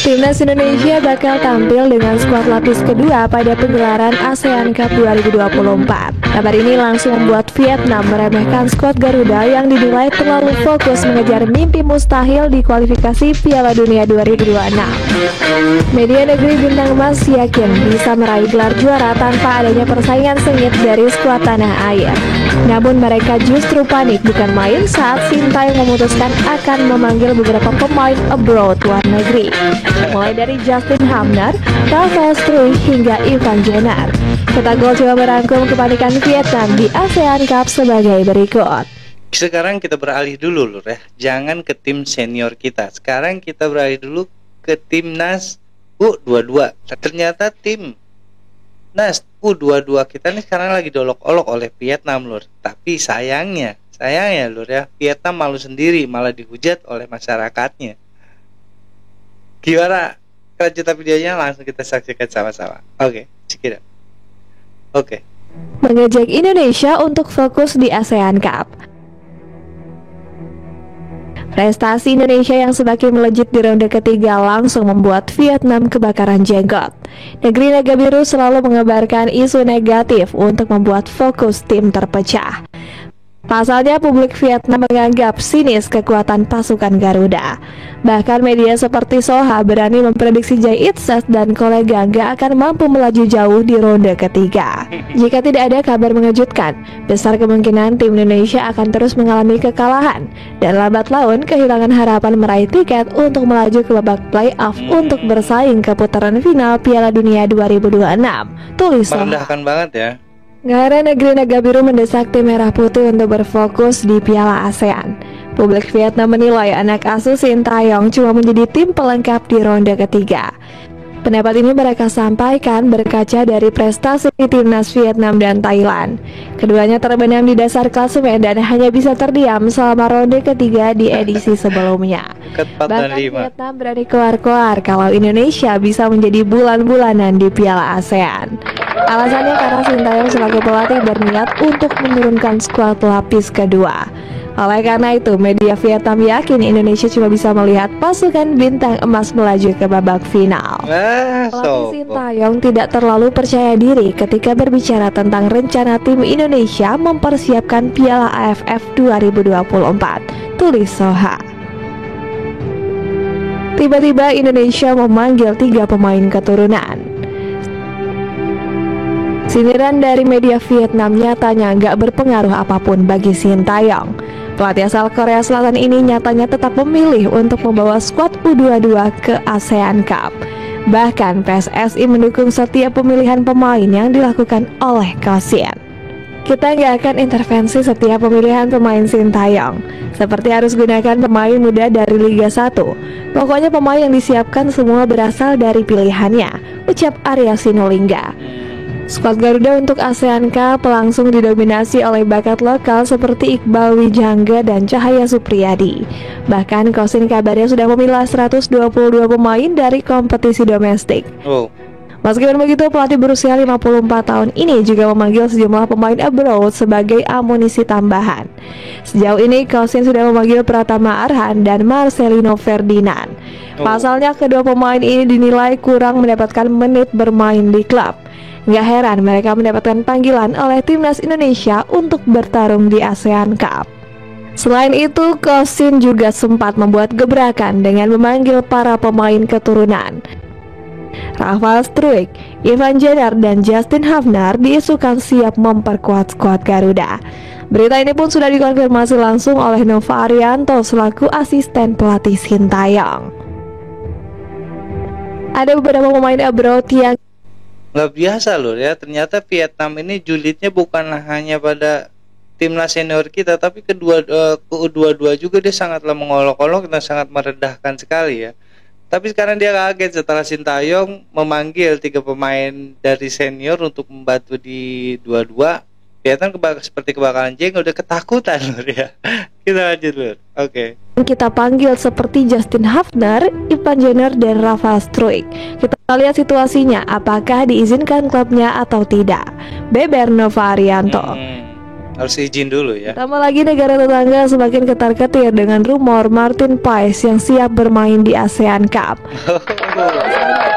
Timnas Indonesia bakal tampil dengan skuad lapis kedua pada pegelaran ASEAN Cup 2024. Kabar ini langsung membuat Vietnam meremehkan skuad Garuda yang dinilai terlalu fokus mengejar mimpi mustahil di kualifikasi Piala Dunia 2026. Media negeri bintang emas yakin bisa meraih gelar juara tanpa adanya persaingan sengit dari skuad tanah air. Namun mereka justru panik bukan main saat Sintayong memutuskan akan memanggil beberapa pemain abroad luar negeri, mulai dari Justin Hamner, Rafael Struijk hingga Ivan Jenner. Kota Gol coba merangkum kepanikan Vietnam di ASEAN Cup sebagai berikut. Sekarang kita beralih dulu Lur ya, jangan ke tim senior kita. Sekarang kita beralih dulu ke timnas U22. Ternyata timnas U22 kita nih sekarang lagi diolok-olok oleh Vietnam Lur. Tapi sayangnya Lur ya, Vietnam malu sendiri, malah dihujat oleh masyarakatnya. Gimana kelanjutan videonya? Langsung kita saksikan sama-sama. Oke, check it out. Oke. Mengejek Indonesia untuk fokus di ASEAN Cup. Prestasi Indonesia yang semakin melejit di ronde ketiga langsung membuat Vietnam kebakaran jenggot. Negeri Naga Biru selalu mengabarkan isu negatif untuk membuat fokus tim terpecah. Pasalnya publik Vietnam menganggap sinis kekuatan pasukan Garuda. Bahkan media seperti Soha berani memprediksi Jay Itzes dan kolega gak akan mampu melaju jauh di ronde ketiga. Jika tidak ada kabar mengejutkan, besar kemungkinan tim Indonesia akan terus mengalami kekalahan dan lambat laun kehilangan harapan meraih tiket untuk melaju ke babak playoff untuk bersaing ke putaran final Piala Dunia 2026. Tulis Soha. Merendahkan banget ya. Negara negeri Naga Biru mendesak tim Merah Putih untuk berfokus di Piala ASEAN. Publik Vietnam menilai anak asuh Sintayong cuma menjadi tim pelengkap di ronde ketiga. Pendapat ini mereka sampaikan berkaca dari prestasi timnas Vietnam dan Thailand. Keduanya terbenam di dasar klasemen dan hanya bisa terdiam selama ronde ketiga di edisi sebelumnya. Bahkan Vietnam berani keluar-keluar kalau Indonesia bisa menjadi bulan-bulanan di Piala ASEAN. Alasannya karena Sintayong selaku pelatih berniat untuk menurunkan skuad lapis kedua. Oleh karena itu, media Vietnam yakin Indonesia cuma bisa melihat pasukan bintang emas melaju ke babak final. Pelatih Sintayong tidak terlalu percaya diri ketika berbicara tentang rencana tim Indonesia mempersiapkan Piala AFF 2024, tulis Soha. Tiba-tiba Indonesia memanggil 3 pemain keturunan. Sindiran dari media Vietnam nyatanya gak berpengaruh apapun bagi Sintayong. Pelatih asal Korea Selatan ini nyatanya tetap memilih untuk membawa skuad U22 ke ASEAN Cup. Bahkan PSSI mendukung setiap pemilihan pemain yang dilakukan oleh Kosin. Kita nggak akan intervensi setiap pemilihan pemain Sintayong. Seperti harus gunakan pemain muda dari Liga 1. Pokoknya pemain yang disiapkan semua berasal dari pilihannya, ucap Arya Sinulinga. Skuad Garuda untuk ASEAN Cup langsung didominasi oleh bakat lokal seperti Iqbal Wijangga dan Cahaya Supriyadi. Bahkan Kosin kabarnya sudah memilah 122 pemain dari kompetisi domestik. Meskipun begitu, pelatih berusia 54 tahun ini juga memanggil sejumlah pemain abroad sebagai amunisi tambahan. Sejauh ini, Kosin sudah memanggil Pratama Arhan dan Marcelino Ferdinand. Pasalnya, kedua pemain ini dinilai kurang mendapatkan menit bermain di klub. Gak heran mereka mendapatkan panggilan oleh timnas Indonesia untuk bertarung di ASEAN Cup. Selain itu, Kosin juga sempat membuat gebrakan dengan memanggil para pemain keturunan. Rafael Struijk, Ivan Jenner, dan Justin Hamner diisukan siap memperkuat skuad Garuda. Berita ini pun sudah dikonfirmasi langsung oleh Nova Arianto selaku asisten pelatih Sintayong. Ada beberapa pemain abroad yang nggak biasa loh ya, ternyata Vietnam ini julidnya bukan hanya pada timnas senior kita, tapi ke U22 juga dia sangatlah mengolok-olok dan sangat merendahkan sekali ya. Tapi sekarang dia kaget setelah Sintayong memanggil 3 pemain dari senior untuk membantu di 22. Vietnam seperti kebakaran jenggot, udah ketakutan loh ya. Kita lanjut Lur. Oke. Kita panggil seperti Justin Hamner, Ivan Jenner, dan Rafael Struijk. Kita lihat situasinya, apakah diizinkan klubnya atau tidak. Beber Nova Arianto. Harus izin dulu ya. Tambah lagi negara tetangga semakin ketar-ketir dengan rumor Martin Paes yang siap bermain di ASEAN Cup.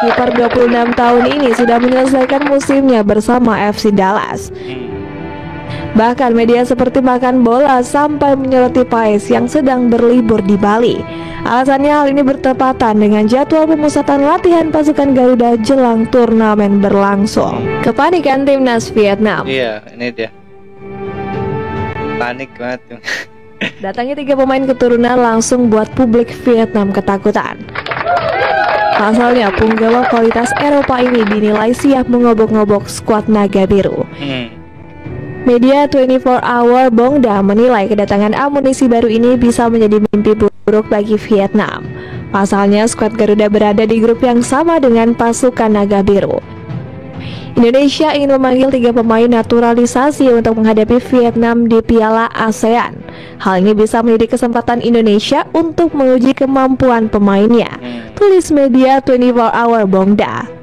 Kiper 26 tahun ini sudah menyelesaikan musimnya bersama FC Dallas. Bahkan media seperti Makan Bola sampai menyoroti Paes yang sedang berlibur di Bali. Alasannya hal ini bertepatan dengan jadwal pemusatan latihan pasukan Garuda jelang turnamen berlangsung. Kepanikan timnas Vietnam. Iya, ini dia. Panik banget. Datangnya 3 pemain keturunan langsung buat publik Vietnam ketakutan. Pasalnya punggawa kualitas Eropa ini dinilai siap mengobok-ngobok skuad Naga Biru. Media 24 Hour Bongda menilai kedatangan amunisi baru ini bisa menjadi mimpi buruk bagi Vietnam. Pasalnya skuad Garuda berada di grup yang sama dengan pasukan Naga Biru. Indonesia ingin memanggil 3 pemain naturalisasi untuk menghadapi Vietnam di Piala ASEAN. Hal ini bisa menjadi kesempatan Indonesia untuk menguji kemampuan pemainnya, tulis media 24 Hour Bongda.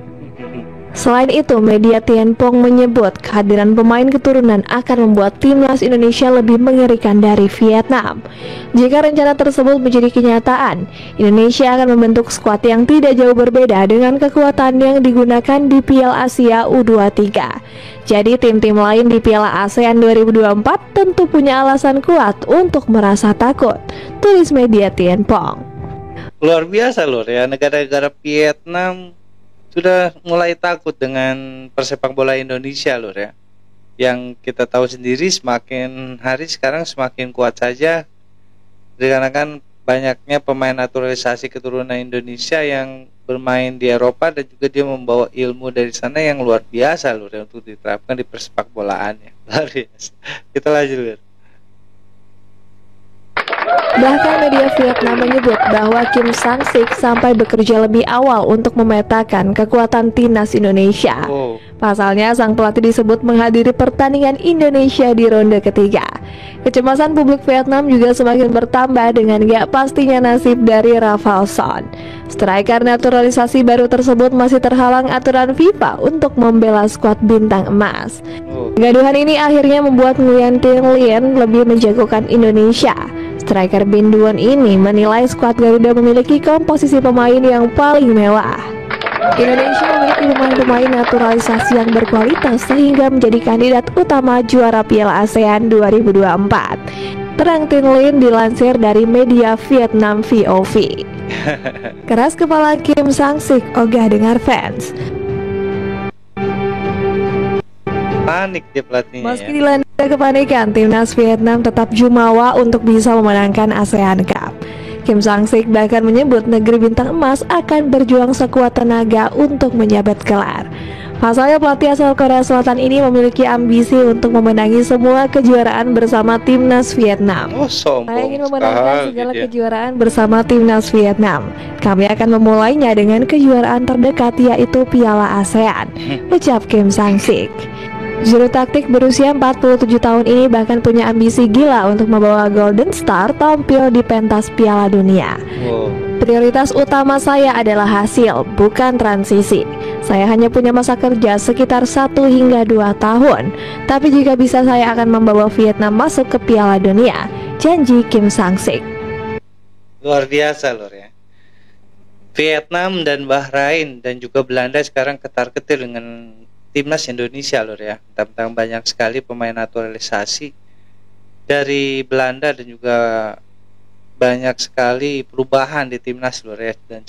Selain itu, media Tienpong menyebut kehadiran pemain keturunan akan membuat timnas Indonesia lebih mengerikan dari Vietnam. Jika rencana tersebut menjadi kenyataan, Indonesia akan membentuk skuad yang tidak jauh berbeda dengan kekuatan yang digunakan di Piala Asia U23. Jadi tim-tim lain di Piala ASEAN 2024 tentu punya alasan kuat untuk merasa takut, tulis media Tienpong. Luar biasa loh ya, negara-negara Vietnam sudah mulai takut dengan persepak bola Indonesia loh ya. Yang kita tahu sendiri semakin hari sekarang semakin kuat saja dikarenakan banyaknya pemain naturalisasi keturunan Indonesia yang bermain di Eropa dan juga dia membawa ilmu dari sana yang luar biasa loh ya, untuk diterapkan di persepak bolaannya. Luar biasa. Kita lanjut loh. Bahkan media Vietnam menyebut bahwa Kim Sang-sik sampai bekerja lebih awal untuk memetakan kekuatan timnas Indonesia. Pasalnya sang pelatih disebut menghadiri pertandingan Indonesia di ronde ketiga. Kecemasan publik Vietnam juga semakin bertambah dengan gak pastinya nasib dari Rafael Son. Striker naturalisasi baru tersebut masih terhalang aturan FIFA untuk membela skuad bintang emas. Kegaduhan ini akhirnya membuat Nguyen Tin Lien lebih menjagokan Indonesia. Striker Bin Duon ini menilai skuad Garuda memiliki komposisi pemain yang paling mewah. Indonesia memiliki pemain-pemain naturalisasi yang berkualitas sehingga menjadi kandidat utama juara Piala ASEAN 2024. Terang Tin Lien dilansir dari media Vietnam VOV. Keras kepala Kim Sang-sik ogah dengar fans. Panik dia pelatihnya. Meski dilanda kepanikan, timnas Vietnam tetap jumawa untuk bisa memenangkan ASEAN Cup. Kim Sang-sik bahkan menyebut negeri bintang emas akan berjuang sekuat tenaga untuk menyabet gelar. Pasalnya pelatih asal Korea Selatan ini memiliki ambisi untuk memenangi semua kejuaraan bersama timnas Vietnam. Saya ingin memenangkan segala kejuaraan bersama timnas Vietnam. Kami akan memulainya dengan kejuaraan terdekat yaitu Piala ASEAN, ucap Kim Sang-sik. Juru taktik berusia 47 tahun ini bahkan punya ambisi gila untuk membawa Golden Star tampil di pentas Piala Dunia. Prioritas utama saya adalah hasil, bukan transisi. Saya hanya punya masa kerja sekitar 1 hingga 2 tahun. Tapi jika bisa saya akan membawa Vietnam masuk ke Piala Dunia, janji Kim Sang-sik. Luar biasa loh ya. Vietnam dan Bahrain dan juga Belanda sekarang ketar-ketir dengan timnas Indonesia loh ya. Tentang banyak sekali pemain naturalisasi dari Belanda dan juga banyak sekali perubahan di timnas loh ya, dan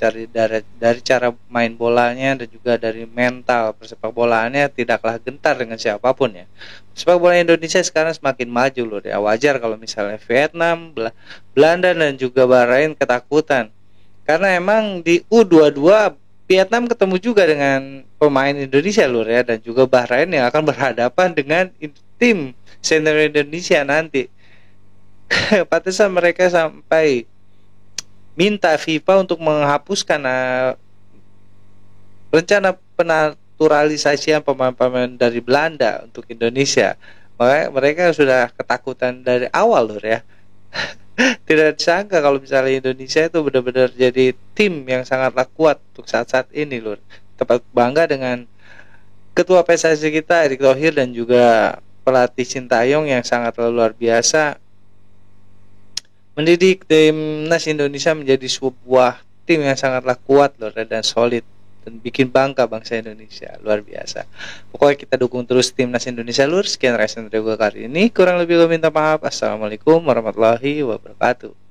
dari cara main bolanya dan juga dari mental persepak bolaannya tidaklah gentar dengan siapapun ya. Sepak bola Indonesia sekarang semakin maju loh ya. Wajar kalau misalnya Vietnam, Belanda dan juga Bahrain ketakutan karena emang di U22 Vietnam ketemu juga dengan pemain Indonesia loh ya, dan juga Bahrain yang akan berhadapan dengan tim senior Indonesia nanti. Pantesan mereka sampai minta FIFA untuk menghapuskan rencana penaturalisasian pemain-pemain dari Belanda untuk Indonesia. Makanya mereka sudah ketakutan dari awal loh ya. Tidak disangka kalau misalnya Indonesia itu benar-benar jadi tim yang sangatlah kuat untuk saat-saat ini loh. Tepat bangga dengan ketua PSSI kita Erick Thohir dan juga pelatih Sintayong yang sangat luar biasa, mendidik timnas Indonesia menjadi sebuah tim yang sangatlah kuat loh dan solid, dan bikin bangga bangsa Indonesia. Luar biasa. Pokoknya kita dukung terus timnas Indonesia lur. Sekian reaction dari gue kali ini, kurang lebih gue minta maaf. Assalamualaikum warahmatullahi wabarakatuh.